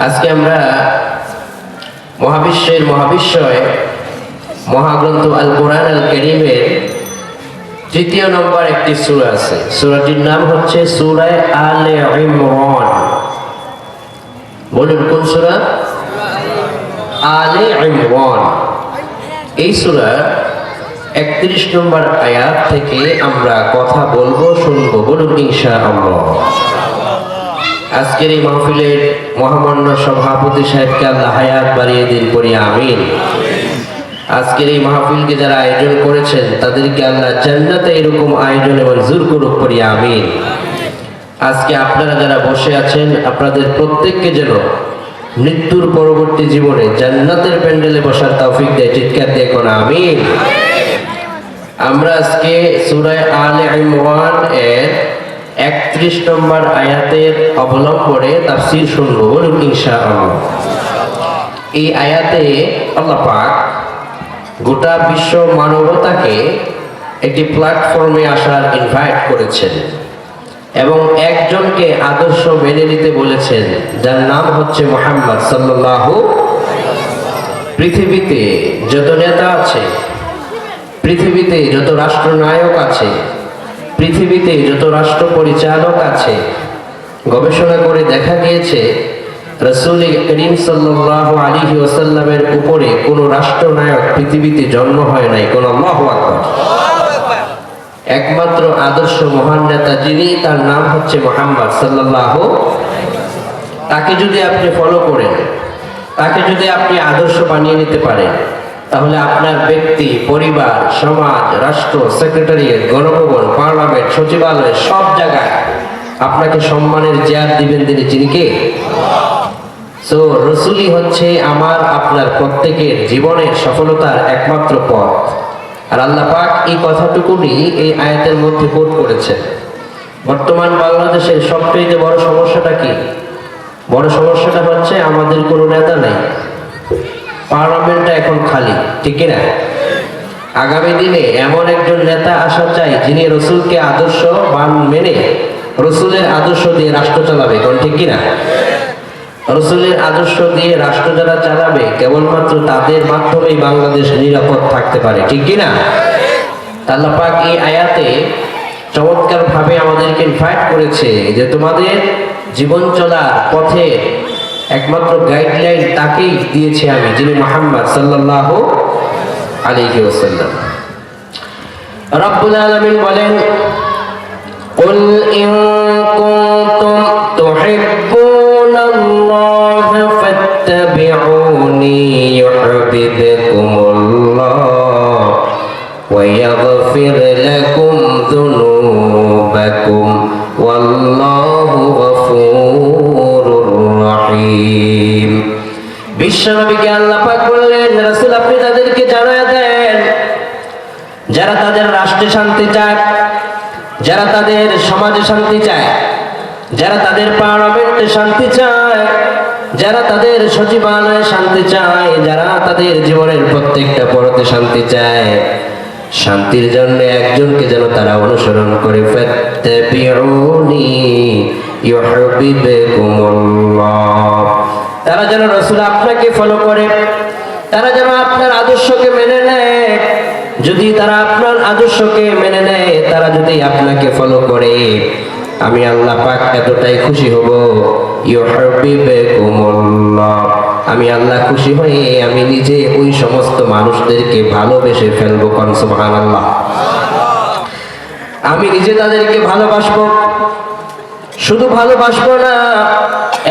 আজকে আমরা মহাবিশ্বের মহাবিশ্বয় মহাগ্রন্থ আল কোরআন আল কারীমের তৃতীয় নম্বর একটি সূরা আছে। সূরাটির নাম হচ্ছে সূরা আলে ইমরান। বলুন কোন সূরা? আলে ইমরান। এই সূরার 31 নম্বর আয়াত থেকে আমরা কথা বলবো, শুনবো। বলুন ইনশাআল্লাহ। আজকের এই মাহফিলের মহামান্য সভাপতি সাহেবকে আল্লাহ হায়াত বাড়িয়ে দিন, পড়ি আমিন। আজকের এই মাহফিলকে যারা আয়োজন করেছেন তাদেরকে আল্লাহ জান্নাতে এরকম আয়োজনে মঞ্জুর করুক, পড়ি আমিন। আজকে আপনারা যারা বসে আছেন আপনাদের প্রত্যেককে যেন মৃত্যুর পরবর্তী জীবনে জান্নাতের প্যান্ডেলে বসার তৌফিক দেয়। চিৎকার দিয়ে কোন আমিন। আমরা আজকে সূরা আলে ইমরান এর 31 নম্বর আয়াতের অবলম্বনে তাফসীর শুনবো। বলুন ইনশাআল্লাহ। এই আয়াতে আল্লাহ পাক গোটা বিশ্ব মানবতাকে একটি প্ল্যাটফর্মে আসার ইনভাইট করেছেন এবং একজনকে আদর্শ মেনে নিতে বলেছেন, যার নাম হচ্ছে মুহাম্মদ সাল্লাল্লাহু। পৃথিবীতে যত নেতা আছে, পৃথিবীতে যত রাষ্ট্রনায়ক আছে, পৃথিবীতে যত রাষ্ট্র পরিচালক আছে, গবেষণা করে দেখা গিয়েছে রাসূল করিম সাল্লাল্লাহু আলাইহি ওয়াসাল্লামের উপরে কোনো রাষ্ট্রনায়ক পৃথিবীতে জন্ম হয় নাই। কোন আল্লাহু আকবার। একমাত্র আদর্শ মহান নেতা যিনি, তার নাম হচ্ছে মুহাম্মদ সাল্লাল্লাহু। তাকে যদি আপনি ফলো করেন, তাকে যদি আপনি আদর্শ বানিয়ে নিতে পারেন, তাহলে আপনার ব্যক্তি, পরিবার, সমাজ, রাষ্ট্র, সেক্রেটারিয়েট, গণভবন, পার্লামেন্ট, সচিবালয়, সব জায়গায় আপনাকে সম্মানের চেয়ার দিবেন যিনি কে? সো রাসূলই হচ্ছে আমার আপনার প্রত্যেকের জীবনের সফলতার একমাত্র পথ। আর আল্লাহ পাক এই কথাটুকুনি এই আয়াতের মধ্যে কোট করেছেন। বর্তমান বাংলাদেশের সবচেয়ে বড় সমস্যাটা কি? বড় সমস্যাটা হচ্ছে আমাদের কোনো নেতা নেই। পার্লামেন্টটা এখন খালি, ঠিক না? আগামী দিনে এমন একজন নেতা আসা চাই যিনি রাসূলকে আদর্শ মেনে রাসূলের আদর্শ দিয়ে রাষ্ট্র চালাবে। কোন ঠিক কিনা? রাসূলের আদর্শ দিয়ে রাষ্ট্র যারা চালাবে কেবলমাত্র তাদের মাধ্যমেই বাংলাদেশ নিরাপদ থাকতে পারে, ঠিক কিনা? আল্লাহ পাক এই আয়াতে চমৎকার ভাবে আমাদেরকে ইনভাইট করেছে যে তোমাদের জীবন চলার পথে একমাত্র গাইডলাইন তাকেই দিয়েছি আমি, যিনি মুহাম্মদ সাল্লাল্লাহু আলাইহি ওয়াসাল্লাম। রব্বুল আলামিন বলেন, কুল ইন কুনতুম তুহিব্বুনাল্লাহ ফাত্তাবিউনি ইউহিব্বুকুমুল্লাহ ওয়া ইয়াগফির লাকুম যুনুবাকুম ওয়াল্লাহু গফুরুর রহিম। বিশ্বনবীকে আল্লাহ পাক বললেন, রাসূল আপনি তাদেরকে জানায়া দেন যারা তাদের রাষ্ট্রে শান্তি চায়, যারা তাদের সমাজে শান্তি চায়, যারা তাদের পার্লামেন্টে শান্তি চায়, যারা তাদের সচিবালয়ে শান্তি চায়, যারা তাদের জীবনের প্রত্যেকটা পরতে শান্তি চায়, শান্তির জন্য একজনকে যেন তারা অনুসরণ করে। ফাত্তাবিউনি ইউহিব্বুকুমুল্লাহ। তারা যেন রাসূল আপনাকে ফলো করে, তারা যেন আপনার আদর্শকে মেনে নেয়। যদি তারা আপনার আদর্শকে মেনে নেয়, তারা যদি আপনাকে ফলো করে, আমি আল্লাহ পাক এতটাই খুশি হব, ইউহিব্বুকুমুল্লাহ, আমি আল্লাহ খুশি হয়ে আমি নিজে ওই সমস্ত মানুষদেরকে ভালোবেসে ফেলবো। কোন সুবহানাল্লাহ। আমি নিজে তাদেরকে ভালোবাসবো, শুধু ভালোবাসবো না,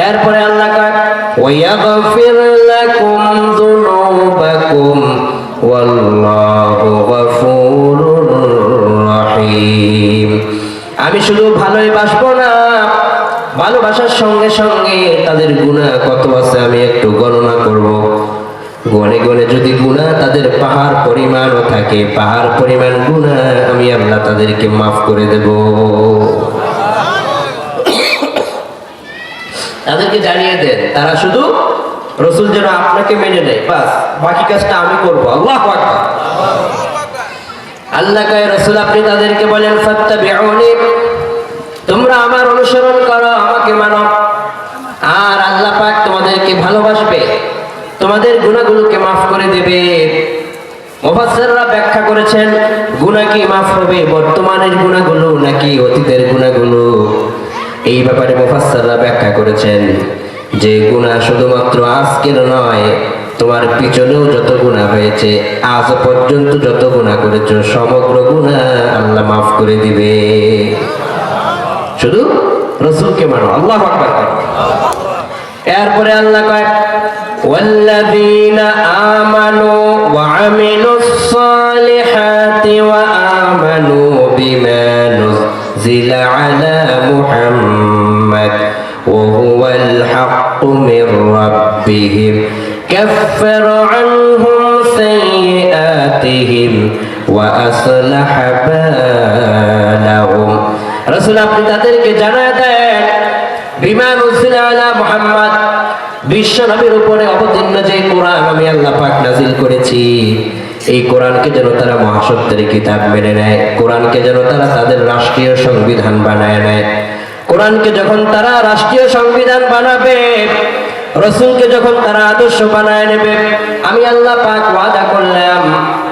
এরপরে আল্লাহ পাক ওয়ায়াগফির লাকুম যুনুবাকুম ওয়াল্লাহু গফুরুর রহিম। আমি শুধু ভালোই বাসবো না, ভালোবাসার সঙ্গে সঙ্গে তাদের গুনাহ কত আছে আমি একটু গণনা করব। গনে গনে যদি গুনাহ তাদের পাহাড় পরিমাণও থাকে, পাহাড় পরিমাণ গুনাহ আমি আল্লাহ তাদেরকে মাফ করে দেব। তাদেরকে জানিয়ে দেন তারা শুধু রাসূল যেন আপনাকে মেনে নেয়, বাস বাকি কাজটা আমি করব। আল্লাহু আকবার। আল্লাহ কয় রাসূল আপনি তাদেরকে বলেন, ফাত্তাবিউনি, তোমরা আমার অনুসরণ করো, আমাকে মানো। আর আল্লাহ পাক তোমাদেরকে ভালোবাসবে, তোমাদের গুনাহগুলোকে মাফ করে দেবে। মুফাসসিররা ব্যাখ্যা করেছেন গুনাহ কি মাফ হবে, বর্তমানের গুনাহগুলো নাকি অতীতের গুনাহগুলো? এই ব্যাপারে মুফাসসিররা ব্যাখ্যা করেছেন যে গুনাহ শুধুমাত্র আজকের নয়, তোমার পিছনেও যত গুনাহ হয়েছে, আজ পর্যন্ত যত গুনাহ করেছো, সমগ্র গুনাহ আল্লাহ মাফ করে দিবে। শুধু রাসূলকে মানো, আল্লাহু আকবার। এরপরে আল্লাহ কয় ওয়াল্লাযীনা আমানু ওয়া আমিলুস সালিহাতি ওয়া আমানু বিমা নুজিলা আলা মুহাম্মাদ ওয়া হুয়াল হাক্কু মির রাব্বিহিম কাফফারা আনহুম সাইয়্যাতিহিম ওয়া আসলাহা বালাহুম। রাসূল আপনি তাদেরকে জানায় দেন বিমা নুজিলা আলা মুহাম্মাদ, বিশ্ব নবীর উপরে অবতীর্ণ যে কোরআন আমি আল্লাহ পাক নাজিল করেছি, এই কোরআনকে যেন তারা মহাসত্যের কিতাব মেনে নেয়, কোরআনকে যেন তারা তাদের রাষ্ট্রীয় সংবিধান বানায় নেয়। কোরআনকে যখন তারা রাষ্ট্রীয় সংবিধান বানাবে, রাসূলকে যখন তারা আদর্শ বানায় নেবে, আমি আল্লাহ পাক ওয়াদা করলাম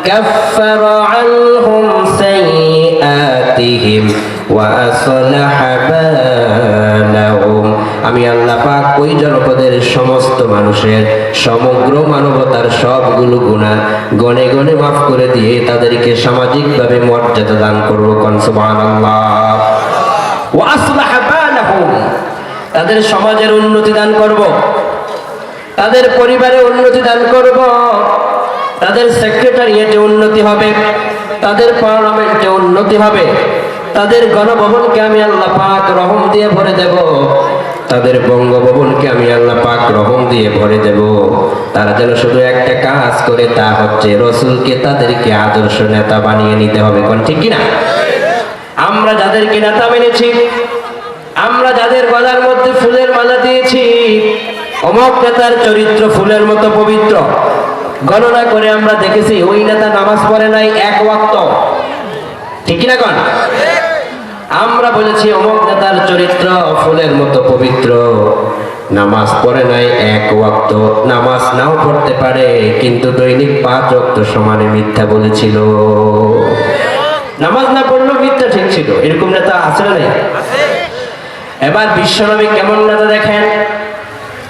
কাফফারা আনহুম সাইয়্যাতিহিম ওয়া আসলাহা বালাহুম। আমি আল্লাহ পাক ওই জনপদের সমস্ত মানুষের, সমগ্র মানবতার সবগুলো গুনাহ গনে গনে মাফ করে দিয়ে তাদেরকে সামাজিকভাবে মর্যাদা দান করব। কোন সুবহানাল্লাহ। ওয়া আসলাহা বালাহুম, তাদের সমাজের উন্নতি দান করব, তাদের পরিবারে উন্নতি দান করব, তাদের সেক্রেটারিয়েটে উন্নতি হবে, তাদের পার্লামেন্টে উন্নতি হবে, তাদের গণভবনকে আমি আল্লাহ পাক রহম দিয়ে ভরে দেব, তাদের বঙ্গভবনকে আমি আল্লাহ পাক রহম দিয়ে ভরে দেব। তারা যেন শুধু একটা কাজ করে, তা হচ্ছে রাসূলকে তাদেরকে আদর্শ নেতা বানিয়ে নিতে হবে। কোন ঠিক কিনা? আমরা যাদেরকে নেতা মেনেছি, আমরা যাদের গলার মধ্যে ফুলের মালা দিয়েছি, অমুক নেতার চরিত্র ফুলের মতো পবিত্র, গণনা করে আমরা দেখেছি ওই নেতা নামাজ পড়ে নাই এক ওয়াক্ত, ঠিক কিনা কোন? আমরা বলেছি অমুক নেতার চরিত্র ফুলের মতো পবিত্র, নামাজ পড়ে নাই এক ওয়াক্ত, নামাজ নাও পড়তে পারে কিন্তু দৈনিক 5 ওয়াক্ত সমানে মিথ্যা বলেছিল। নামাজ না পড়লেও মিথ্যা ঠিক ছিল, এরকম নেতা আছে না নাই? এবার বিশ্বনবী কেমন নেতা দেখেন।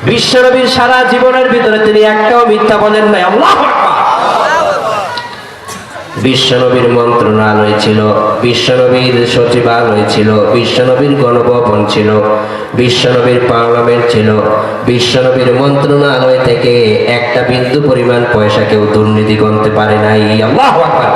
বিশ্বনবীর সারা জীবনের ভিতরে তিনি একটাও মিথ্যা বলেন নাই। আল্লাহু আকবার। বিশ্বনবীর মন্ত্রণালয় ছিল, বিশ্বনবীর সচিবালয় ছিল, বিশ্বনবীর গণভবন ছিল, বিশ্বনবীর পার্লামেন্ট ছিল, বিশ্বনবীর মন্ত্রণালয় থেকে একটা বিন্দু পরিমাণ পয়সা কেউ দুর্নীতি করতে পারে নাই। আল্লাহু আকবার।